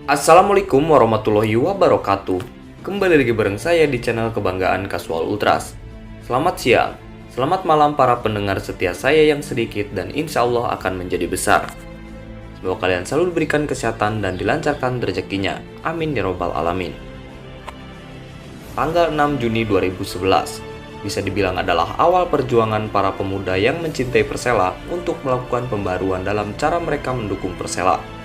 Assalamualaikum warahmatullahi wabarakatuh. Kembali lagi bareng saya di channel Kebanggaan Kasual Ultras. Selamat siang, selamat malam para pendengar setia saya yang sedikit dan insya Allah akan menjadi besar. Semoga kalian selalu diberikan kesehatan dan dilancarkan rezekinya. Amin ya robbal alamin. Tanggal 6 Juni 2011 bisa dibilang adalah awal perjuangan para pemuda yang mencintai Persela untuk melakukan pembaruan dalam cara mereka mendukung Persela.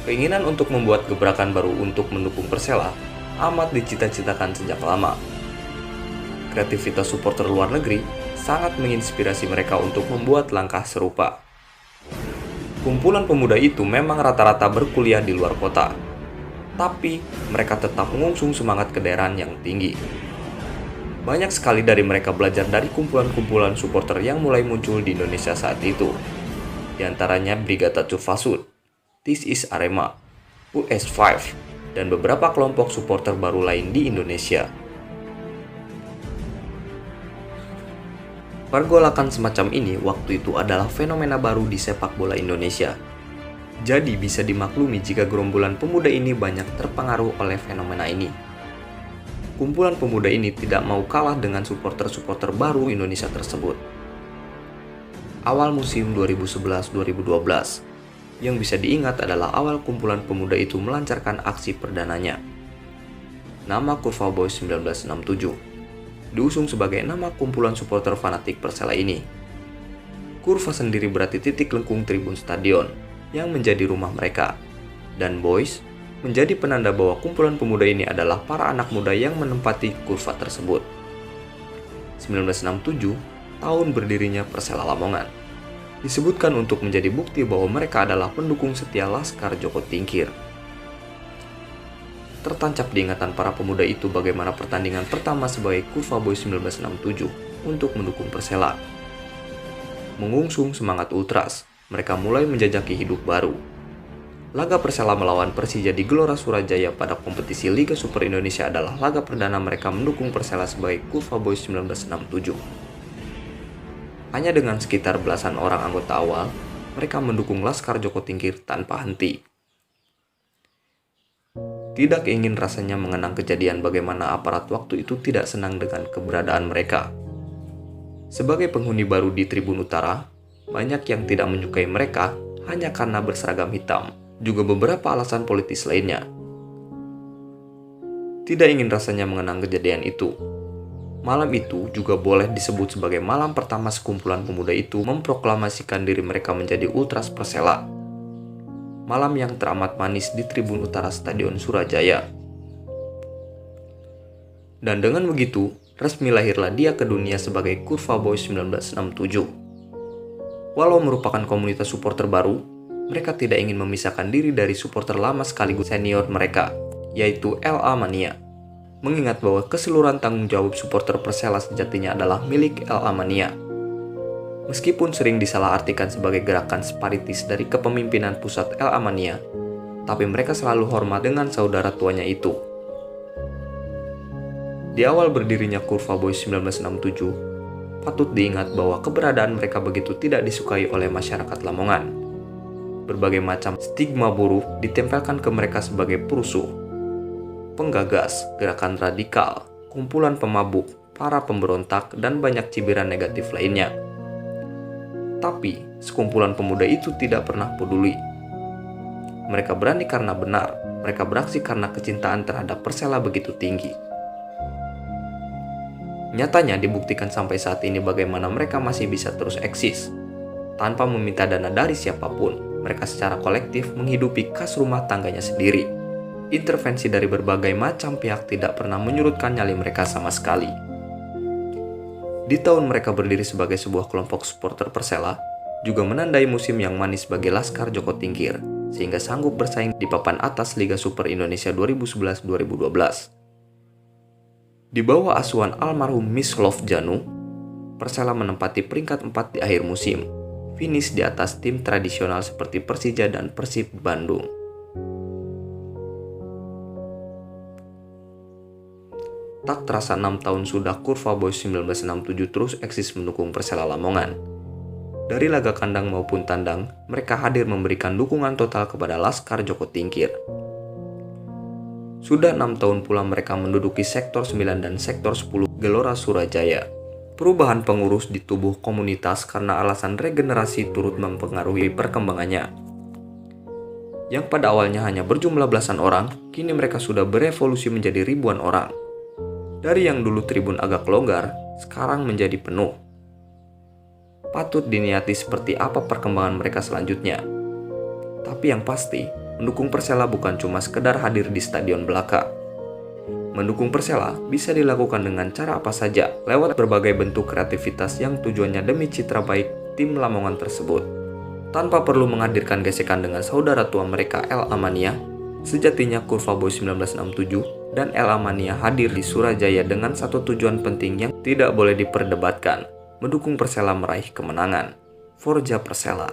Keinginan untuk membuat gebrakan baru untuk mendukung Persela amat dicita-citakan sejak lama. Kreativitas supporter luar negeri sangat menginspirasi mereka untuk membuat langkah serupa. Kumpulan pemuda itu memang rata-rata berkuliah di luar kota, tapi mereka tetap mengusung semangat kedaerahan yang tinggi. Banyak sekali dari mereka belajar dari kumpulan-kumpulan supporter yang mulai muncul di Indonesia saat itu. Di antaranya Brigata Cufasud, This is Arema, US5, dan beberapa kelompok supporter baru lain di Indonesia. Pergolakan semacam ini waktu itu adalah fenomena baru di sepak bola Indonesia. Jadi bisa dimaklumi jika gerombolan pemuda ini banyak terpengaruh oleh fenomena ini. Kumpulan pemuda ini tidak mau kalah dengan supporter-supporter baru Indonesia tersebut. Awal musim 2011-2012 yang bisa diingat adalah awal kumpulan pemuda itu melancarkan aksi perdananya. Nama Kurva Boys 1967 diusung sebagai nama kumpulan supporter fanatik Persela ini. Kurva sendiri berarti titik lengkung tribun stadion yang menjadi rumah mereka, dan Boys menjadi penanda bahwa kumpulan pemuda ini adalah para anak muda yang menempati kurva tersebut. 1967, tahun berdirinya Persela Lamongan, disebutkan untuk menjadi bukti bahwa mereka adalah pendukung setia Laskar Joko Tingkir. Tertancap di ingatan para pemuda itu bagaimana pertandingan pertama sebagai Kurva Boys 1967 untuk mendukung Persela. Mengusung semangat ultras, mereka mulai menjajaki hidup baru. Laga Persela melawan Persija di Gelora Surajaya pada kompetisi Liga Super Indonesia adalah laga perdana mereka mendukung Persela sebagai Kurva Boys 1967. Hanya dengan sekitar belasan orang anggota awal, mereka mendukung Laskar Joko Tingkir tanpa henti. Tidak ingin rasanya mengenang kejadian bagaimana aparat waktu itu tidak senang dengan keberadaan mereka. Sebagai penghuni baru di Tribun Utara, banyak yang tidak menyukai mereka hanya karena berseragam hitam, juga beberapa alasan politis lainnya. Tidak ingin rasanya mengenang kejadian itu. Malam itu juga boleh disebut sebagai malam pertama sekumpulan pemuda itu memproklamasikan diri mereka menjadi Ultras Persela. Malam yang teramat manis di Tribun Utara Stadion Surajaya. Dan dengan begitu, resmi lahirlah dia ke dunia sebagai Kurva Boys 1967. Walau merupakan komunitas supporter baru, mereka tidak ingin memisahkan diri dari supporter lama sekaligus senior mereka, yaitu LA Mania. Mengingat bahwa keseluruhan tanggung jawab supporter Persela sejatinya adalah milik LA Mania. Meskipun sering disalahartikan sebagai gerakan separitis dari kepemimpinan pusat LA Mania, tapi mereka selalu hormat dengan saudara tuanya itu. Di awal berdirinya Kurva Boys 1967, patut diingat bahwa keberadaan mereka begitu tidak disukai oleh masyarakat Lamongan. Berbagai macam stigma buruk ditempelkan ke mereka sebagai perusuh, penggagas, gerakan radikal, kumpulan pemabuk, para pemberontak, dan banyak cibiran negatif lainnya. Tapi, sekumpulan pemuda itu tidak pernah peduli. Mereka berani karena benar, mereka beraksi karena kecintaan terhadap Persela begitu tinggi. Nyatanya dibuktikan sampai saat ini bagaimana mereka masih bisa terus eksis. Tanpa meminta dana dari siapapun, mereka secara kolektif menghidupi kas rumah tangganya sendiri. Intervensi dari berbagai macam pihak tidak pernah menyurutkan nyali mereka sama sekali. Di tahun mereka berdiri sebagai sebuah kelompok supporter Persela, juga menandai musim yang manis bagi Laskar Joko Tingkir, sehingga sanggup bersaing di papan atas Liga Super Indonesia 2011-2012. Di bawah asuhan almarhum Mislov Janu, Persela menempati peringkat 4 di akhir musim, finish di atas tim tradisional seperti Persija dan Persib Bandung. Tak terasa 6 tahun sudah Kurva Boys 1967 terus eksis mendukung Persela Lamongan. Dari laga kandang maupun tandang, mereka hadir memberikan dukungan total kepada Laskar Joko Tingkir. Sudah 6 tahun pula mereka menduduki sektor 9 dan sektor 10 Gelora Surajaya. Perubahan pengurus di tubuh komunitas karena alasan regenerasi turut mempengaruhi perkembangannya. Yang pada awalnya hanya berjumlah belasan orang, kini mereka sudah berevolusi menjadi ribuan orang. Dari yang dulu tribun agak longgar, sekarang menjadi penuh. Patut diniati seperti apa perkembangan mereka selanjutnya. Tapi yang pasti, mendukung Persela bukan cuma sekedar hadir di stadion belaka. Mendukung Persela bisa dilakukan dengan cara apa saja, lewat berbagai bentuk kreativitas yang tujuannya demi citra baik tim Lamongan tersebut. Tanpa perlu menghadirkan gesekan dengan saudara tua mereka El Amania, sejatinya Kurva Boy 1967 dan El Amania hadir di Surajaya dengan satu tujuan penting yang tidak boleh diperdebatkan, mendukung Persela meraih kemenangan. Forza Persela.